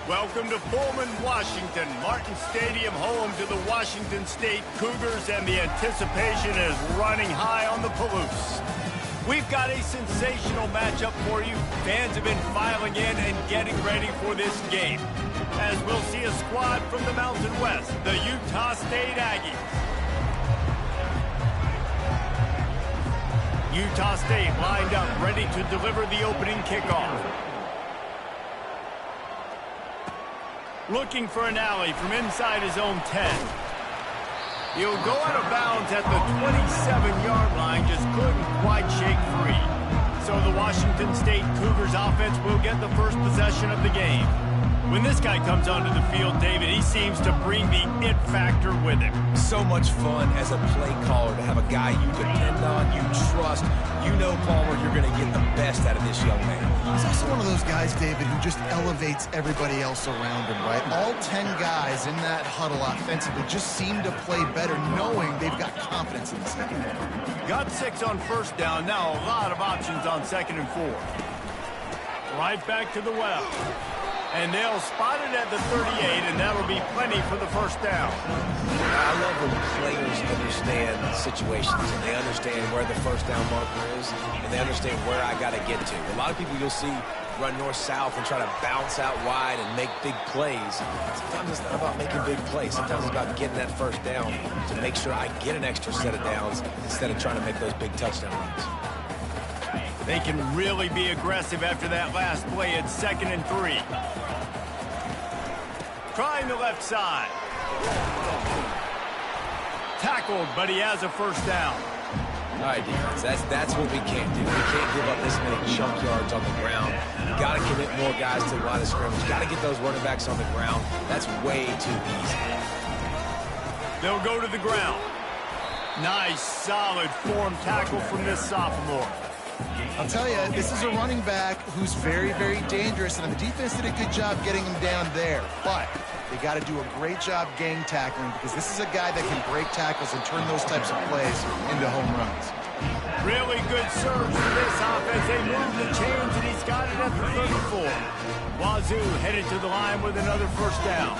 Welcome to Pullman, Washington. Martin Stadium, home to the Washington State Cougars, and the anticipation is running high on the Palouse. We've got a sensational matchup for you. Fans have been filing in and getting ready for this game, as we'll see a squad from the Mountain West, the Utah State Aggies. Utah State lined up, ready to deliver the opening kickoff. Looking for an alley from inside his own 10. He'll go out of bounds at the 27-yard line, just couldn't quite shake free. So the Washington State Cougars offense will get the first possession of the game. When this guy comes onto the field, David, he seems to bring the it factor with him. So much fun as a play caller to have a guy you depend on, you trust. You know, Palmer, you're going to get the best out of this young man. He's also one of those guys, David, who just elevates everybody else around him, right? All 10 guys in that huddle offensively just seem to play better knowing they've got confidence in the second half. Got 6 on first down. Now a lot of options on 2nd and 4. Right back to the well. And they'll spot it at the 38, and that'll be plenty for the first down. I love when players understand situations, and they understand where the first down marker is, and they understand where I got to get to. A lot of people you'll see run north-south and try to bounce out wide and make big plays. Sometimes it's not about making big plays. Sometimes it's about getting that first down to make sure I get an extra set of downs instead of trying to make those big touchdown runs. They can really be aggressive after that last play at 2nd and 3. Trying the left side. Tackled, but he has a first down. All right, defense, that's what we can't do. We can't give up this many chunk yards on the ground. Got to commit more guys to the line of scrimmage. Got to get those running backs on the ground. That's way too easy. They'll go to the ground. Nice, solid form tackle from this sophomore. I'll tell you, this is a running back who's very, very dangerous, and the defense did a good job getting him down there. But they got to do a great job gang tackling, because this is a guy that can break tackles and turn those types of plays into home runs. Really good surge for this offense. They move the chains, and he's got it at the 34. Wazoo headed to the line with another first down.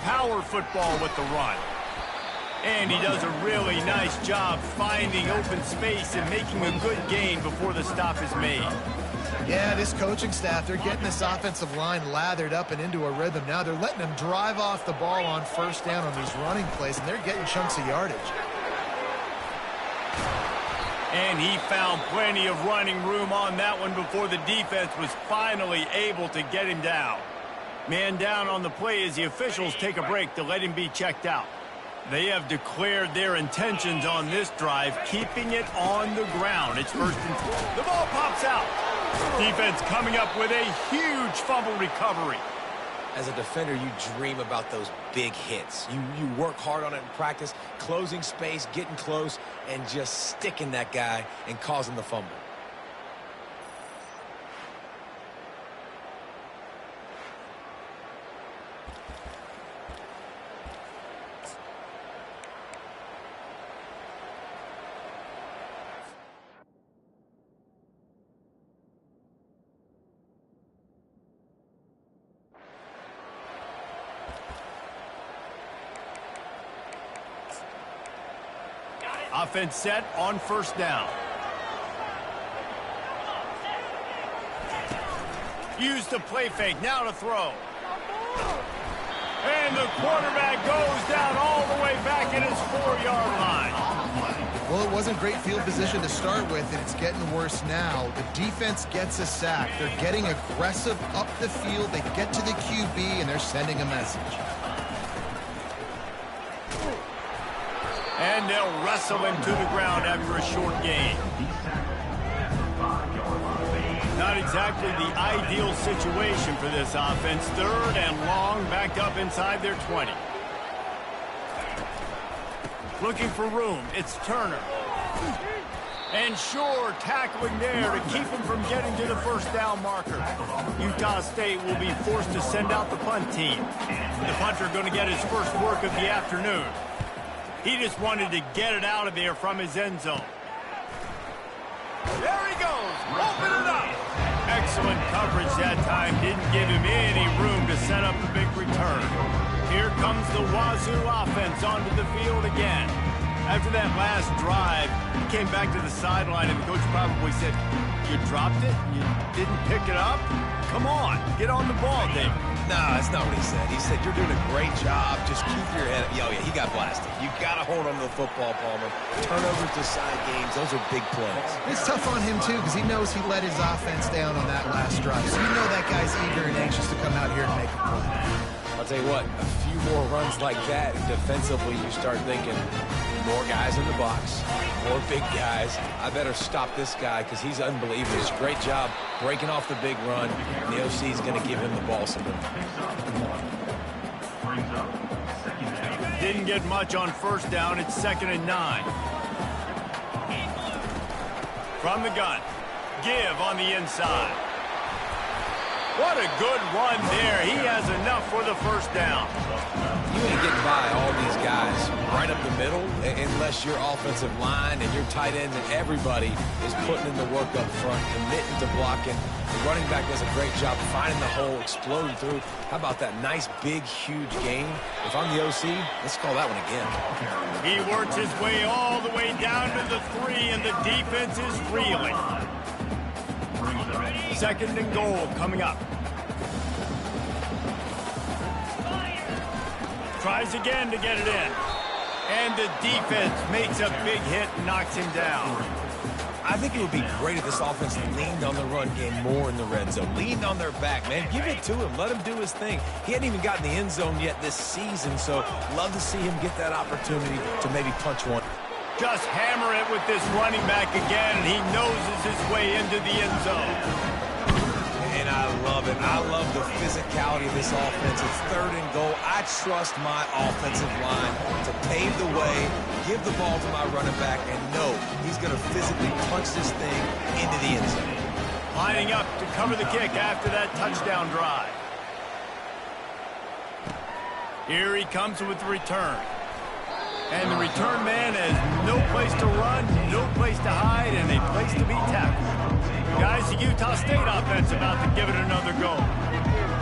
Power football with the run. And he does a really nice job finding open space and making a good gain before the stop is made. Yeah, this coaching staff, they're getting this offensive line lathered up and into a rhythm. Now they're letting them drive off the ball on first down on these running plays, and they're getting chunks of yardage. And he found plenty of running room on that one before the defense was finally able to get him down. Man down on the play as the officials take a break to let him be checked out. They have declared their intentions on this drive, keeping it on the ground. It's 1st and 10. The ball pops out. Defense coming up with a huge fumble recovery. As a defender, you dream about those big hits. You work hard on it in practice, closing space, getting close, and just sticking that guy and causing the fumble. Offense set on first down. Use the play fake. Now to throw. And the quarterback goes down all the way back at his 4-yard line. Well, it wasn't great field position to start with, and it's getting worse now. The defense gets a sack. They're getting aggressive up the field. They get to the QB, and they're sending a message. And they'll wrestle him to the ground after a short gain. Not exactly the ideal situation for this offense. 3rd and long, backed up inside their 20. Looking for room. It's Turner. And Shore tackling there to keep him from getting to the first down marker. Utah State will be forced to send out the punt team. The punter going to get his first work of the afternoon. He just wanted to get it out of there from his end zone. There he goes. Open it up. Excellent coverage that time didn't give him any room to set up the big return. Here comes the Wazoo offense onto the field again. After that last drive, he came back to the sideline, and the coach probably said, "You dropped it? You didn't pick it up? Come on, get on the ball, David." No, that's not what he said. He said, "You're doing a great job. Just keep your head up." Oh, yeah, he got blasted. You got to hold on to the football, Palmer. Turnovers decide games. Those are big plays. It's tough on him, too, because he knows he let his offense down on that last drive. So you know that guy's eager and anxious to come out here and make a play. I'll tell you what, a few more runs like that, and defensively you start thinking, more guys in the box, more big guys. I better stop this guy because he's unbelievable. He's a great job breaking off the big run. And the OC is going to give him the ball some more. Didn't get much on first down. It's 2nd and 9. From the gun. Give on the inside. What a good run there. He has enough for the first down. You ain't getting by all these guys right up the middle unless your offensive line and your tight end and everybody is putting in the work up front, committing to blocking. The running back does a great job finding the hole, exploding through. How about that nice, big, huge gain? If I'm the OC, let's call that one again. He works his way all the way down to the 3, and the defense is reeling. 2nd and goal coming up. Tries again to get it in. And the defense makes a big hit and knocks him down. I think it would be great if this offense leaned on the run game more in the red zone. Leaned on their back, man. Give it to him. Let him do his thing. He hadn't even gotten the end zone yet this season, so love to see him get that opportunity to maybe punch one. Just hammer it with this running back again, and he noses his way into the end zone. And I love it. I love the physicality of this offense. It's 3rd and goal. I trust my offensive line to pave the way, give the ball to my running back, and know he's going to physically punch this thing into the end zone. Lining up to cover the kick after that touchdown drive. Here he comes with the return. And the return man has no place to run, no place to hide, and a place to be tackled. Guys, the Utah State offense about to give it another go.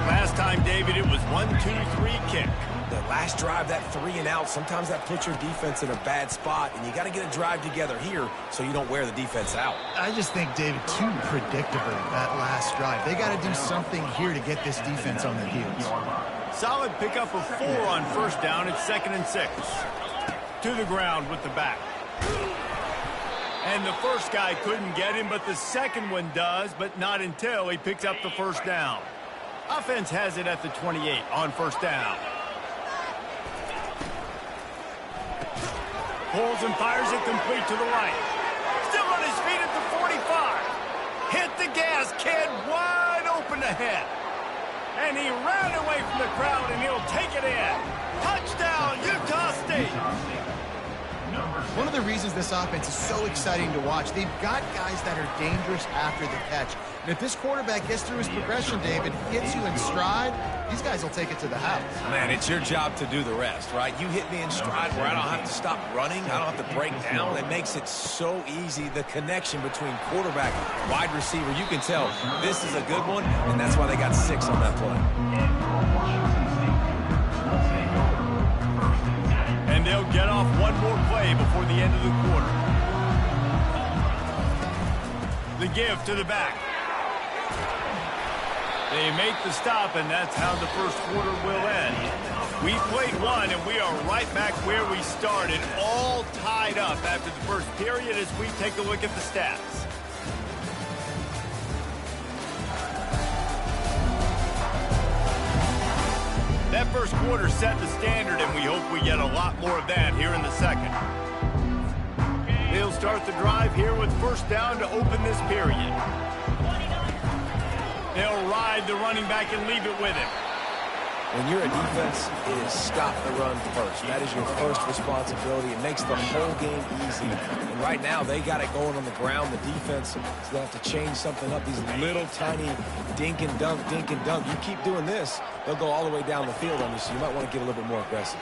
Last time, David, it was 1-2-3 kick. The last drive, that 3 and out, sometimes that puts your defense in a bad spot, and you got to get a drive together here so you don't wear the defense out. I just think, David, too predictable, that last drive. They got to do something here to get this defense on their heels. Solid pickup of 4 on first down. It's 2nd and 6. To the ground with the back. And the first guy couldn't get him, but the second one does, but not until he picks up the first down. Offense has it at the 28 on first down. Pulls and fires it complete to the right. Still on his feet at the 45. Hit the gas, kid, wide open ahead. And he ran away from the crowd, and he'll take it in. Touchdown, Utah State. One of the reasons this offense is so exciting to watch, they've got guys that are dangerous after the catch. And if this quarterback gets through his progression, David, hits you in stride, these guys will take it to the house. Man, it's your job to do the rest, right? You hit me in stride where I don't have to stop running. I don't have to break down. It makes it so easy, the connection between quarterback, wide receiver. You can tell this is a good one, and that's why they got 6 on that play. And they'll get off one more play before the end of the quarter. The give to the back. They make the stop, and that's how the first quarter will end. We played one, and we are right back where we started, all tied up after the first period as we take a look at the stats. That first quarter set the standard, and we hope we get a lot more of that here in the second. They'll start the drive here with first down to open this period. They'll ride the running back and leave it with him. When you're a defense, it is stop the run first. That is your first responsibility. It makes the whole game easy. And right now, they got it going on the ground. The defense is going to have to change something up. These little tiny dink and dunk, dink and dunk. You keep doing this, they'll go all the way down the field on you, so you might want to get a little bit more aggressive.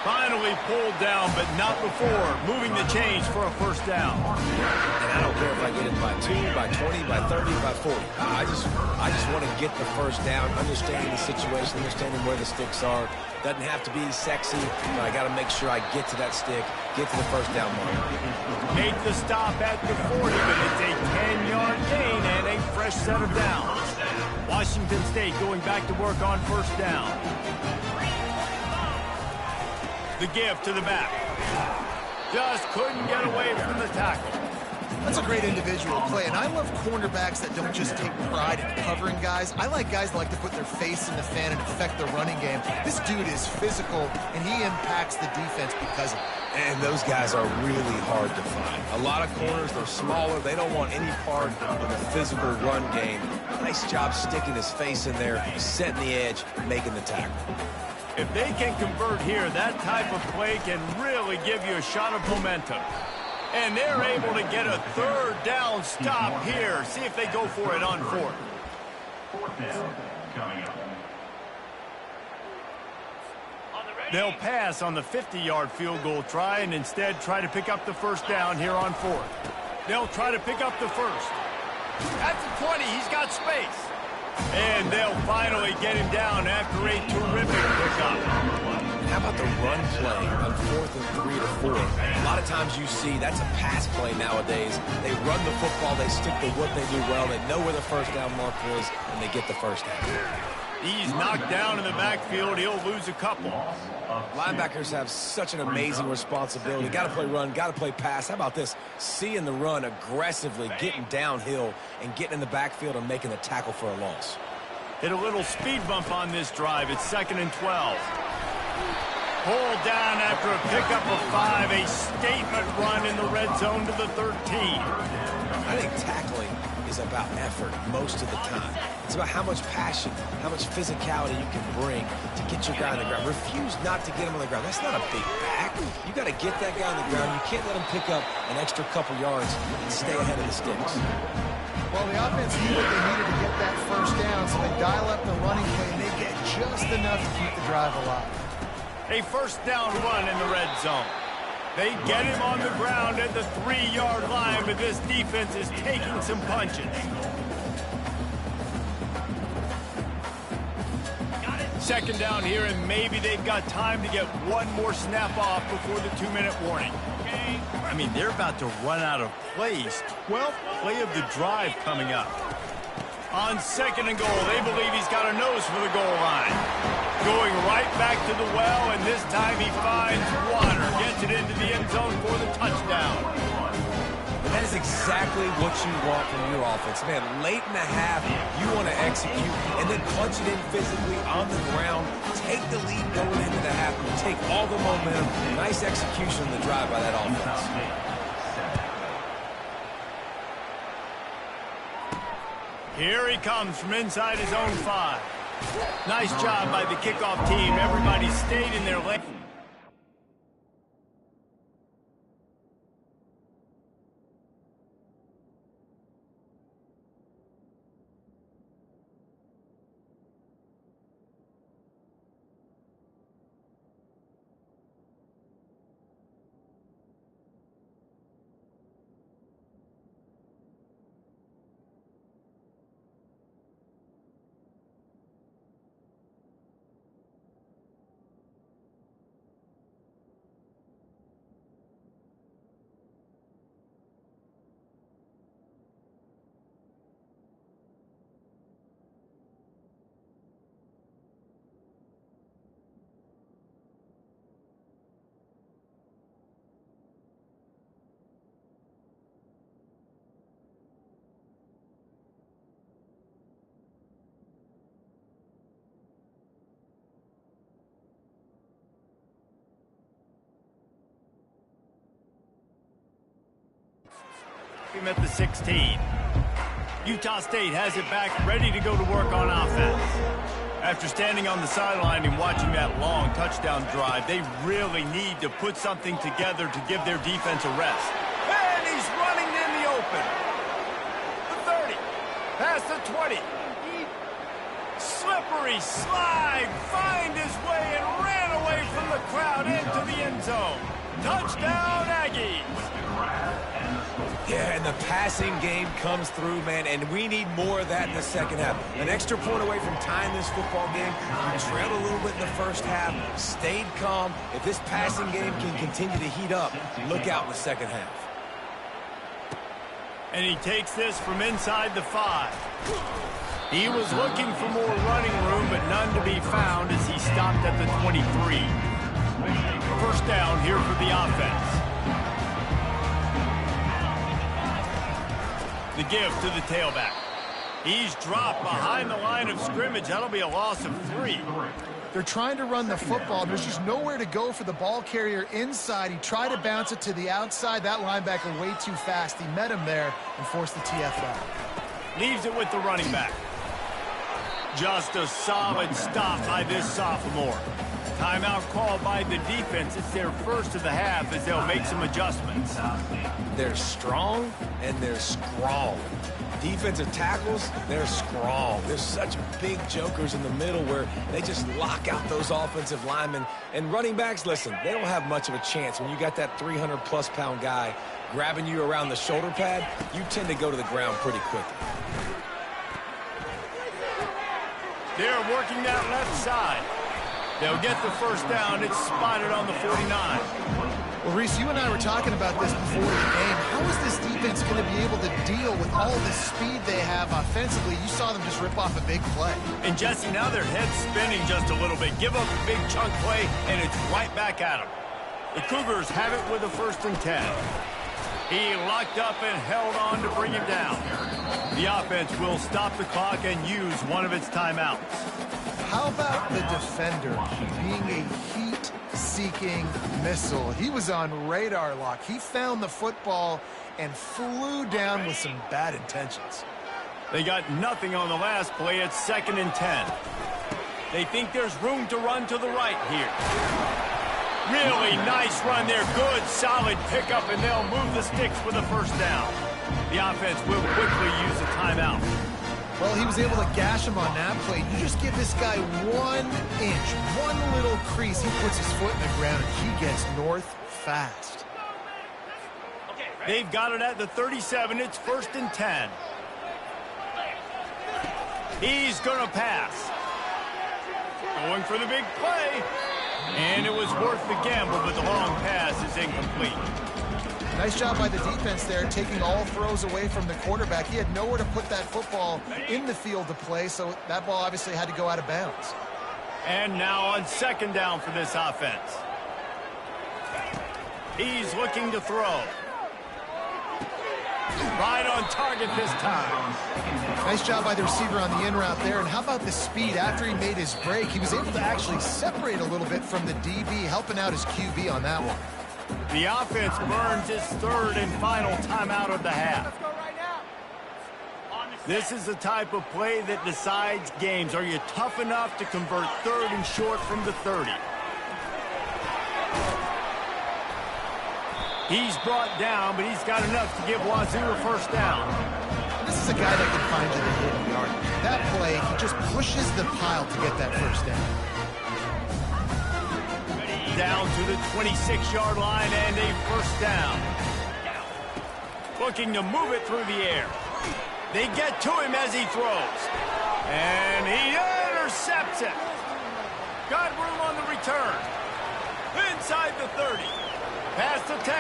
Finally pulled down, but not before moving the chains for a first down. And I don't care if I get it by 2, by 20, by 30, by 40. I just want to get the first down, understanding the situation, understanding where the sticks are. Doesn't have to be sexy, but I got to make sure I get to that stick, get to the first down mark. Make the stop at the 40, but it's a 10-yard gain and a fresh set of downs. Washington State going back to work on first down. The give to the back. Just couldn't get away from the tackle. That's a great individual play, and I love cornerbacks that don't just take pride in covering guys. I like guys that like to put their face in the fan and affect the running game. This dude is physical, and he impacts the defense because of it. And those guys are really hard to find. A lot of corners, they're smaller. They don't want any part of the physical run game. Nice job sticking his face in there, setting the edge, making the tackle. If they can convert here, that type of play can really give you a shot of momentum. And they're able to get a third down stop here. See if they go for it on fourth. Fourth down coming up. They'll pass on the 50-yard field goal try and instead try to pick up the first down here on fourth. They'll try to pick up the first. At the 20, he's got space. And they'll finally get him down after a terrific pickup. How about the run play on 4th and 3 to 4? A lot of times you see that's a pass play nowadays. They run the football, they stick to what they do well, they know where the first down marker is, and they get the first down. He's knocked down in the backfield. He'll lose a couple. Linebackers have such an amazing responsibility. Got to play run, got to play pass. How about this? Seeing the run aggressively, getting downhill, and getting in the backfield and making the tackle for a loss. Hit a little speed bump on this drive. It's 2nd and 12. Pulled down after a pickup of 5. A statement run in the red zone to the 13. I think tackling is about effort most of the time. It's about how much passion, how much physicality you can bring to get your guy on the ground. Refuse not to get him on the ground. That's not a big back. You got to get that guy on the ground. You can't let him pick up an extra couple yards and stay ahead of the sticks. Well, the offense knew what they needed to get that first down, so they dial up the running play, and they get just enough to keep the drive alive. A first down run in the red zone. They get him on the ground at the 3-yard line, but this defense is taking some punches. Second down here, and maybe they've got time to get one more snap off before the 2-minute warning. I mean, they're about to run out of plays. 12th play of the drive coming up. On 2nd and goal, they believe he's got a nose for the goal line. Going right back to the well, and this time he finds water. Gets it into the end zone for the touchdown. And that is exactly what you want from your offense. Man, late in the half, you want to execute and then punch it in physically on the ground. Take the lead going into the half and take all the momentum. Nice execution on the drive by that offense. Here he comes from inside his own 5. Nice job by the kickoff team. Everybody stayed in their lane. Him at the 16. Utah State has it back, ready to go to work on offense. After standing on the sideline and watching that long touchdown drive, they really need to put something together to give their defense a rest. And he's running in the open. The 30, past the 20. Slippery slide, find his way and ran away away from the crowd into the end zone. Touchdown, Aggies. Yeah, and the passing game comes through, man, and we need more of that in the second half. An extra point away from tying this football game. We trailed a little bit in the first half, stayed calm. If this passing game can continue to heat up, look out in the second half. And he takes this from inside the 5. He was looking for more running room, but none to be found as he stopped at the 23. First down here for the offense. The give to the tailback. He's dropped behind the line of scrimmage. That'll be a loss of 3. They're trying to run the football. There's just nowhere to go for the ball carrier inside. He tried to bounce it to the outside. That linebacker way too fast. He met him there and forced the TFL. Leaves it with the running back. Just a solid stop by this sophomore. Timeout called by the defense. It's their first of the half as they'll make some adjustments. They're strong and they're strong. Defensive tackles, they're strong. There's such big jokers in the middle where they just lock out those offensive linemen. And running backs, listen, they don't have much of a chance. When you got that 300-plus pound guy grabbing you around the shoulder pad, you tend to go to the ground pretty quickly. They're working that left side. They'll get the first down. It's spotted on the 49. Well, Reese, you and I were talking about this before the game. How is this defense going to be able to deal with all the speed they have offensively? You saw them just rip off a big play. And, Jesse, now their head's spinning just a little bit. Give up a big chunk play, and it's right back at them. The Cougars have it with a 1st and 10. He locked up and held on to bring him down. The offense will stop the clock and use one of its timeouts. How about the defender being a heat-seeking missile? He was on radar lock. He found the football and flew down with some bad intentions. They got nothing on the last play. It's 2nd and 10. They think there's room to run to the right here. Really nice run there. Good, solid pickup, and they'll move the sticks for the first down. The offense will quickly use a timeout. Well, he was able to gash him on that play. You just give this guy 1 inch, one little crease. He puts his foot in the ground, and he gets north fast. They've got it at the 37. It's 1st and 10. He's going to pass. Going for the big play. And it was worth the gamble, but the long pass is incomplete. Nice job by the defense there, taking all throws away from the quarterback. He had nowhere to put that football in the field to play, so that ball obviously had to go out of bounds. And now on 2nd down for this offense. He's looking to throw. Right on target this time. Nice job by the receiver on the in route there. And how about the speed? After he made his break, he was able to actually separate a little bit from the DB, helping out his QB on that one. The offense burns its 3rd and final timeout of the half. This is the type of play that decides games. Are you tough enough to convert 3rd and short from the 30? He's brought down, but he's got enough to give Wazoo a first down. This is a guy that can find you the hidden yard. That play, he just pushes the pile to get that first down. Down to the 26-yard line and a first down. Looking to move it through the air. They get to him as he throws. And he intercepts it. Got room on the return. Inside the 30. Past the 10.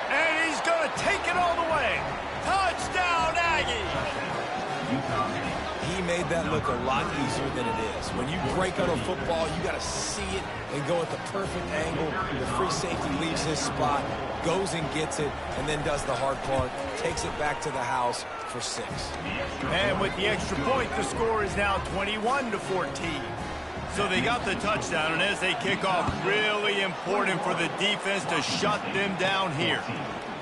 And he's going to take it all the way. Touchdown, Aggies! He made that look a lot easier than it is. When you break on a football, you got to see it and go at the perfect angle. The free safety leaves his spot, goes and gets it, and then does the hard part, takes it back to the house for 6. And with the extra point, the score is now 21-14. So they got the touchdown, and as they kick off, really important for the defense to shut them down here.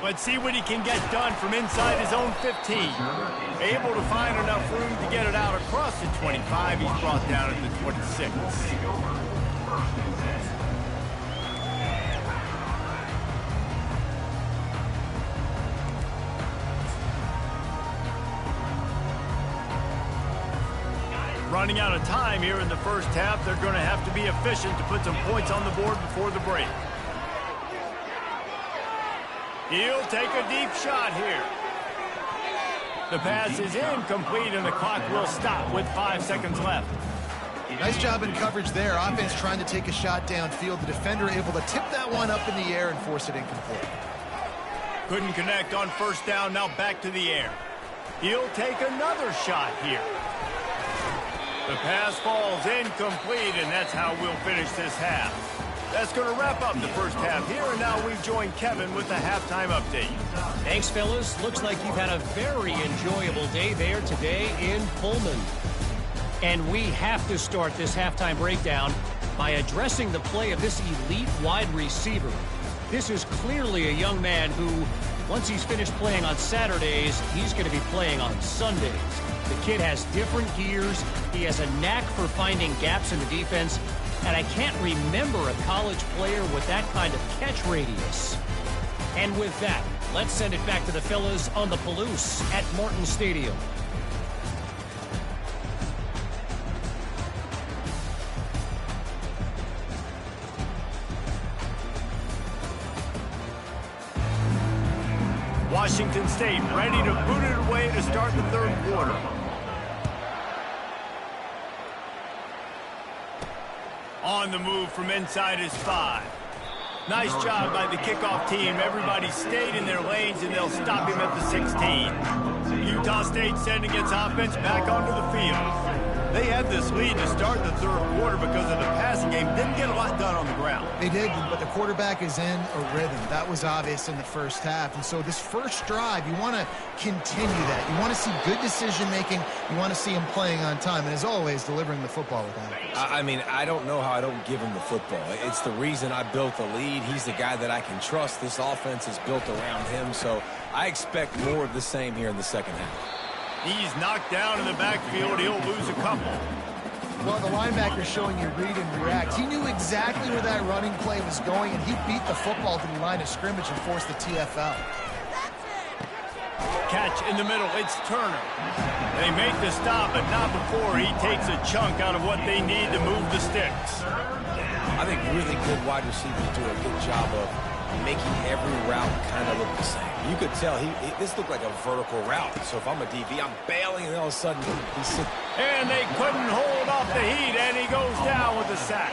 Let's see what he can get done from inside his own 15. Able to find enough room to get it out across the 25. He's brought down at the 26. Running out of time here in the first half, they're going to have to be efficient to put some points on the board before the break. He'll take a deep shot here. The pass is incomplete, and the clock will stop with 5 seconds left. Nice job in coverage there. Offense trying to take a shot downfield. The defender able to tip that one up in the air and force it incomplete. Couldn't connect on first down, now back to the air. He'll take another shot here. The pass falls incomplete, and that's how we'll finish this half. That's going to wrap up the first half here, and now we join Kevin with the halftime update. Thanks, fellas. Looks like you've had a very enjoyable day there today in Pullman. And we have to start this halftime breakdown by addressing the play of this elite wide receiver. This is clearly a young man who, once he's finished playing on Saturdays, he's going to be playing on Sundays. The kid has different gears. He has a knack for finding gaps in the defense. And I can't remember a college player with that kind of catch radius. And with that, let's send it back to the fellas on the Palouse at Martin Stadium. Washington State ready to boot it away to start the third quarter. On the move from inside his 5. Nice job by the kickoff team. Everybody stayed in their lanes, and they'll stop him at the 16. Utah State sending its offense back onto the field. They had this lead to start the third quarter because of the passing game. Didn't get a lot done on the ground. They did, but the quarterback is in a rhythm. That was obvious in the first half. And so this first drive, you want to continue that. You want to see good decision-making. You want to see him playing on time. And as always, delivering the football with that. I mean, I don't know how I don't give him the football. It's the reason I built the lead. He's the guy that I can trust. This offense is built around him. So I expect more of the same here in the second half. He's knocked down in the backfield. He'll lose a couple. Well, the linebacker showing you read and react. He knew exactly where that running play was going, and he beat the football to the line of scrimmage and forced the TFL. Catch in the middle. It's Turner. They make the stop, but not before he takes a chunk out of what they need to move the sticks. I think really good wide receivers do a good job of making every route kind of look the same. You could tell this looked like a vertical route. So if I'm a DB, I'm bailing, and all of a sudden he's sitting. And they couldn't hold off the heat, and he goes down with a sack.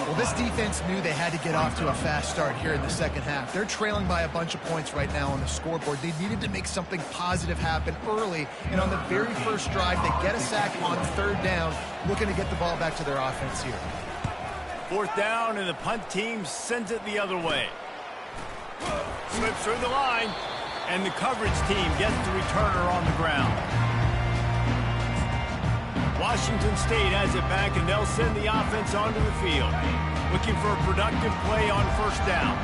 Well, this defense knew they had to get off to a fast start here in the second half. They're trailing by a bunch of points right now on the scoreboard. They needed to make something positive happen early, and on the very first drive, they get a sack on third down, looking to get the ball back to their offense here. Fourth down, and the punt team sends it the other way. Slips through the line, and the coverage team gets the returner on the ground. Washington State has it back, and they'll send the offense onto the field, looking for a productive play on first down.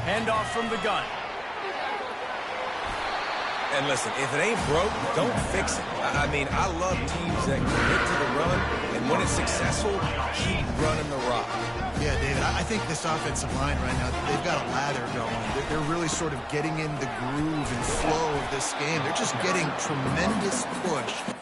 Handoff from the gun. And listen, if it ain't broke, don't fix it. I mean, I love teams that commit to the run, and when it's successful, keep running the rock. Yeah, David, I think this offensive line right now, they've got a lather going. They're really sort of getting in the groove and flow of this game. They're just getting tremendous push.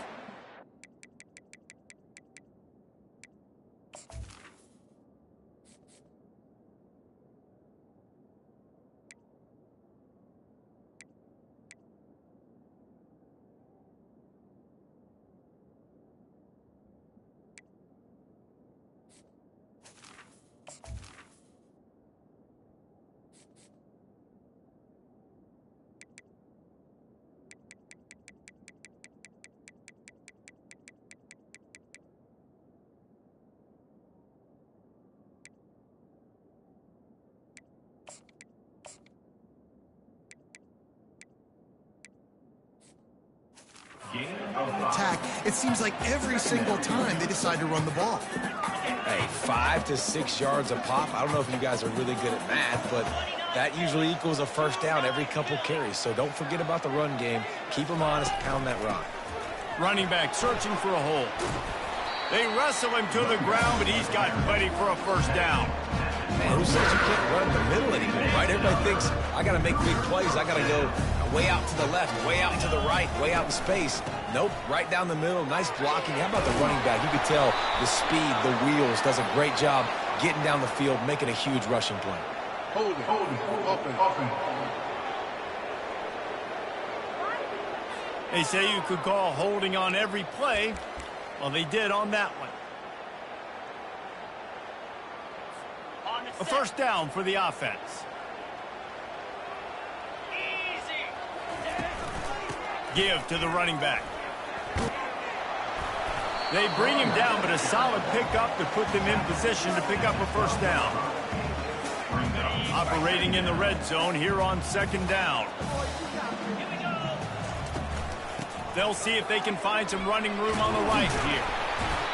Attack. It seems like every single time they decide to run the ball. Hey, 5 to 6 yards a pop. I don't know if you guys are really good at math, but that usually equals a first down every couple carries. So don't forget about the run game. Keep them honest. Pound that rock. Running back searching for a hole. They wrestle him to the ground, but he's got plenty for a first down. Man, who says you can't run in the middle anymore, right? Everybody thinks, I got to make big plays. I got to go way out to the left, way out to the right, way out in space. Nope, right down the middle. Nice blocking. How about the running back? You could tell the speed, the wheels, does a great job getting down the field, making a huge rushing play. Holding, open. They say you could call holding on every play. Well, they did on that one. A first down for the offense. Give to the running back. They bring him down, but a solid pickup to put them in position to pick up a first down. Operating in the red zone here on second down. They'll see if they can find some running room on the right here.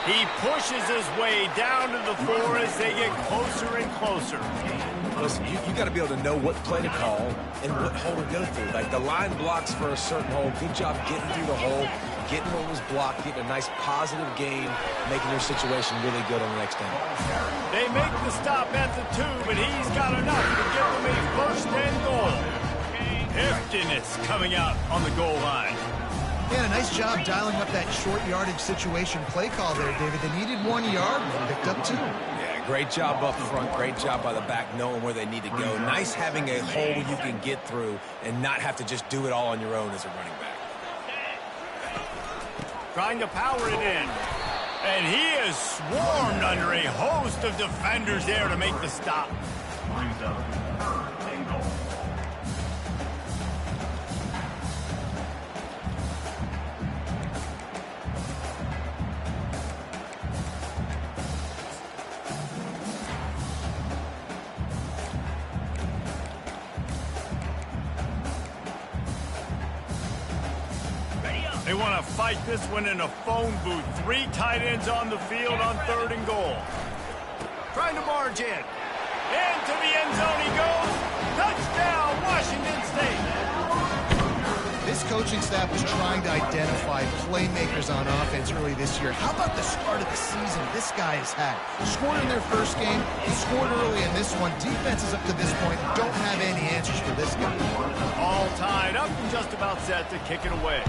He pushes his way down to the 4 as they get closer and closer. Listen, you got to be able to know what play to call and what hole to go through. Like the line blocks for a certain hole. Good job getting through the hole, getting what was blocked, getting a nice positive gain, making your situation really good on the next down. They make the stop at the 2, but he's got enough to get them a first and goal. Heftiness coming out on the goal line. Yeah, a nice job dialing up that short yardage situation play call there, David. They needed 1 yard, and they picked up 2. Yeah, great job up front. Great job by the back knowing where they need to go. Nice having a hole you can get through and not have to just do it all on your own as a running back. Trying to power it in. And he is swarmed under a host of defenders there to make the stop. Brings up third and goal. They want to fight this one in a phone booth. 3 tight ends on the field on 3rd and goal. Trying to barge in. Into the end zone he goes. Touchdown, Washington State. This coaching staff was trying to identify playmakers on offense early this year. How about the start of the season this guy has had? Scored in their first game. He scored early in this one. Defenses up to this point don't have any answers for this guy. All tied up and just about set to kick it away.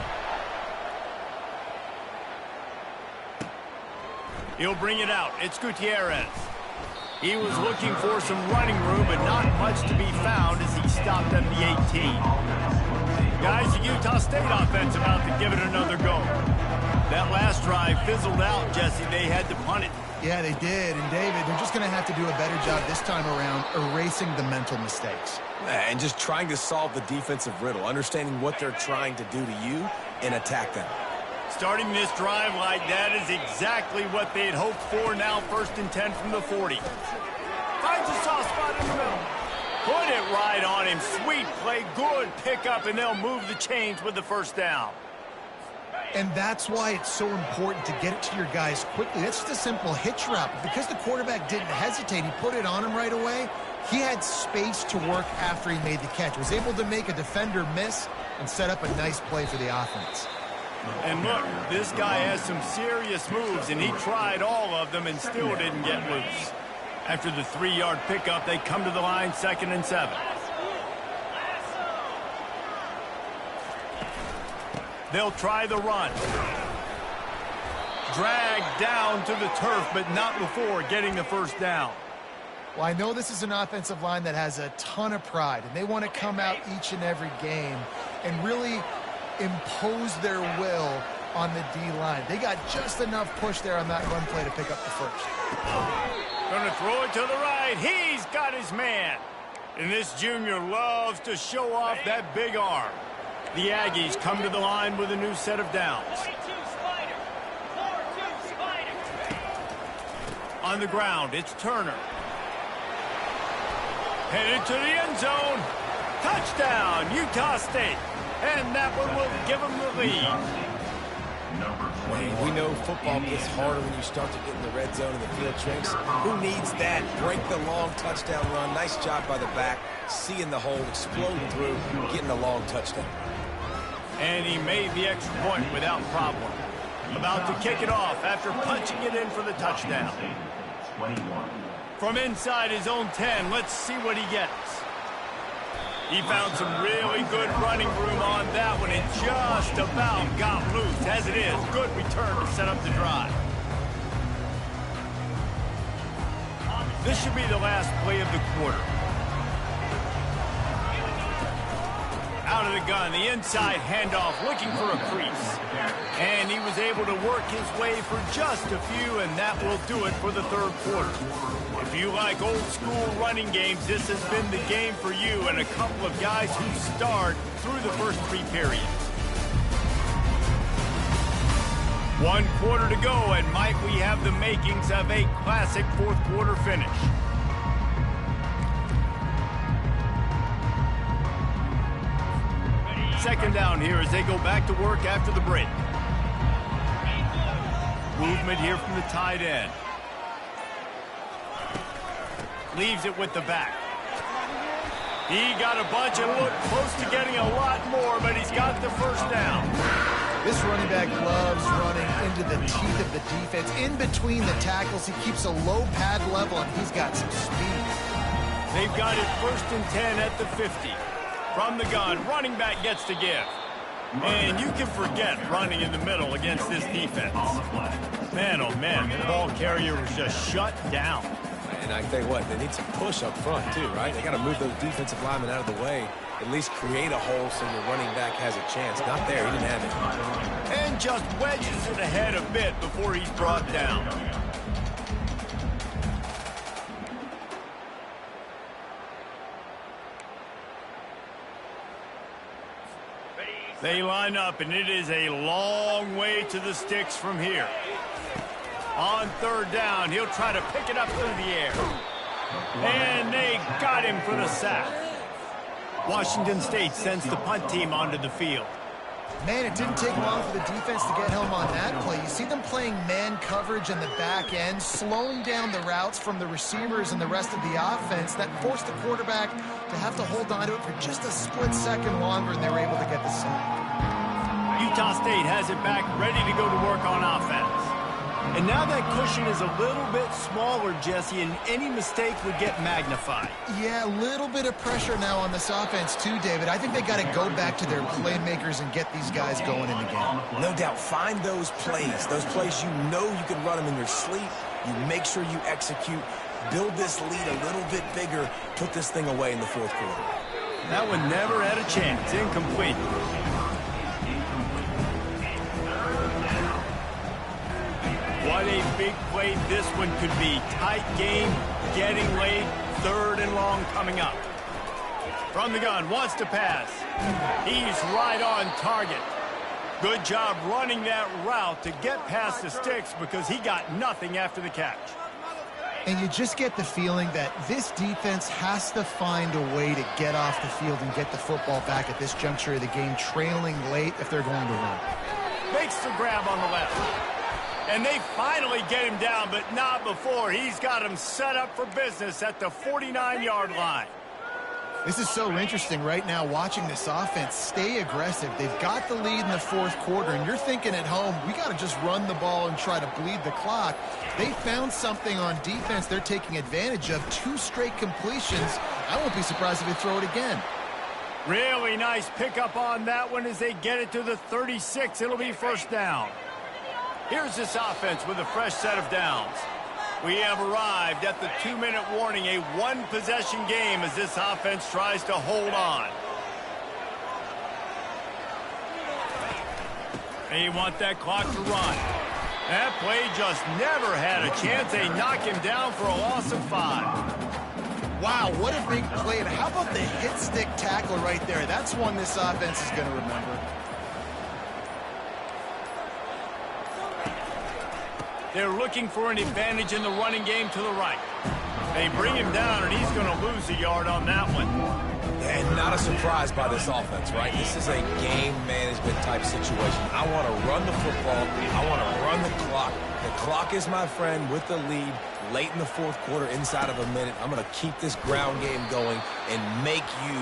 He'll bring it out. It's Gutierrez. He was looking for some running room, but not much to be found as he stopped at the 18. Guys, the Utah State offense about to give it another go. That last drive fizzled out, Jesse. They had to punt it. Yeah, they did. And, David, they're just going to have to do a better job this time around erasing the mental mistakes. And just trying to solve the defensive riddle, understanding what they're trying to do to you and attack them. Starting this drive like that is exactly what they had hoped for. Now 1st and 10 from the 40. Finds a soft spot in the middle. Put it right on him. Sweet play, good pickup, and they'll move the chains with the first down. And that's why it's so important to get it to your guys quickly. That's just a simple hitch route. Because the quarterback didn't hesitate, he put it on him right away. He had space to work after he made the catch. Was able to make a defender miss and set up a nice play for the offense. And look, this guy has some serious moves, and he tried all of them and still didn't get loose. After the 3-yard pickup, they come to the line 2nd and 7. They'll try the run. Dragged down to the turf, but not before getting the first down. Well, I know this is an offensive line that has a ton of pride, and they want to come out each and every game and really impose their will on the D-line. They got just enough push there on that run play to pick up the first. Gonna throw it to the right. He's got his man. And this junior loves to show off that big arm. The Aggies come to the line with a new set of downs. On the ground, it's Turner. Headed to the end zone. Touchdown, Utah State. And that one will give them the lead. We know football gets harder when you start to get in the red zone and the field tricks. Who needs that? Break the long touchdown run. Nice job by the back. Seeing the hole, exploding through, getting a long touchdown. And he made the extra point without problem. About to kick it off after punching it in for the touchdown. 21. From inside his own 10, let's see what he gets. He found some really good running room on that one and just about got loose. As it is, good return to set up the drive. This should be the last play of the quarter. Out of the gun, the inside handoff, looking for a crease. And he was able to work his way for just a few, and that will do it for the third quarter. If you like old school running games, this has been the game for you and a couple of guys who starred through the first three periods. 1 quarter to go, and might we have the makings of a classic fourth quarter finish. Second down here as they go back to work after the break. Movement here from the tight end. Leaves it with the back. He got a bunch and looked close to getting a lot more, but he's got the first down. This running back loves running into the teeth of the defense. In between the tackles, he keeps a low pad level, and he's got some speed. They've got it 1st and 10 at the 50. From the gun, running back gets to give. And you can forget running in the middle against this defense. Man, oh man, the ball carrier was just shut down. And I tell you what, they need some push up front too, right? They got to move those defensive linemen out of the way, at least create a hole so the running back has a chance. Not there, he didn't have it. And just wedges it ahead a bit before he's brought down. They line up, and it is a long way to the sticks from here. On third down, he'll try to pick it up through the air. And they got him for the sack. Washington State sends the punt team onto the field. Man, it didn't take long for the defense to get home on that play. You see them playing man coverage in the back end, slowing down the routes from the receivers and the rest of the offense. That forced the quarterback to have to hold on to it for just a split second longer, and they were able to get the sack. Utah State has it back, ready to go to work on offense. And now that cushion is a little bit smaller, Jesse, and any mistake would get magnified. Yeah, a little bit of pressure now on this offense too, David. I think they got to go back to their playmakers and get these guys going in the game. No doubt. Find those plays you know you can run them in your sleep. You make sure you execute. Build this lead a little bit bigger. Put this thing away in the fourth quarter. That one never had a chance. Incomplete. What a big play this one could be. Tight game, getting late, third and long coming up. From the gun, wants to pass. He's right on target. Good job running that route to get past the sticks because he got nothing after the catch. And you just get the feeling that this defense has to find a way to get off the field and get the football back at this juncture of the game, trailing late if they're going to run. Makes the grab on the left. And they finally get him down, but not before. He's got him set up for business at the 49-yard line. This is so interesting right now, watching this offense stay aggressive. They've got the lead in the fourth quarter, and you're thinking at home, we got to just run the ball and try to bleed the clock. They found something on defense they're taking advantage of. 2 straight completions. I won't be surprised if they throw it again. Really nice pickup on that one as they get it to the 36. It'll be first down. Here's this offense with a fresh set of downs. We have arrived at the 2-minute warning, a one-possession game as this offense tries to hold on. They want that clock to run. That play just never had a chance. They knock him down for a loss of 5. Wow, what a big play. And how about the hit-stick tackle right there? That's one this offense is going to remember. They're looking for an advantage in the running game to the right. They bring him down, and he's going to lose a yard on that one. And not a surprise by this offense, right? This is a game management type situation. I want to run the football. I want to run the clock. The clock is my friend with the lead late in the fourth quarter, inside of a minute. I'm going to keep this ground game going and make you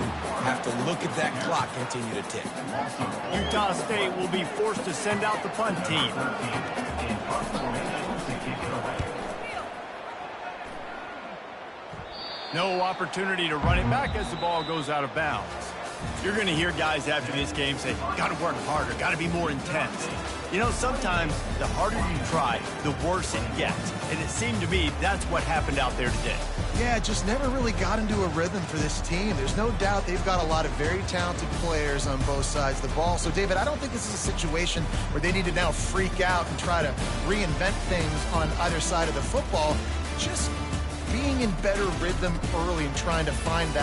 have to look at that clock continue to tick. Utah State will be forced to send out the punt team. No opportunity to run it back as the ball goes out of bounds. You're going to hear guys after this game say, got to work harder, got to be more intense. You know, sometimes the harder you try, the worse it gets. And it seemed to me that's what happened out there today. Yeah, just never really got into a rhythm for this team. There's no doubt they've got a lot of very talented players on both sides of the ball. So, David, I don't think this is a situation where they need to now freak out and try to reinvent things on either side of the football. Just being in better rhythm early and trying to find that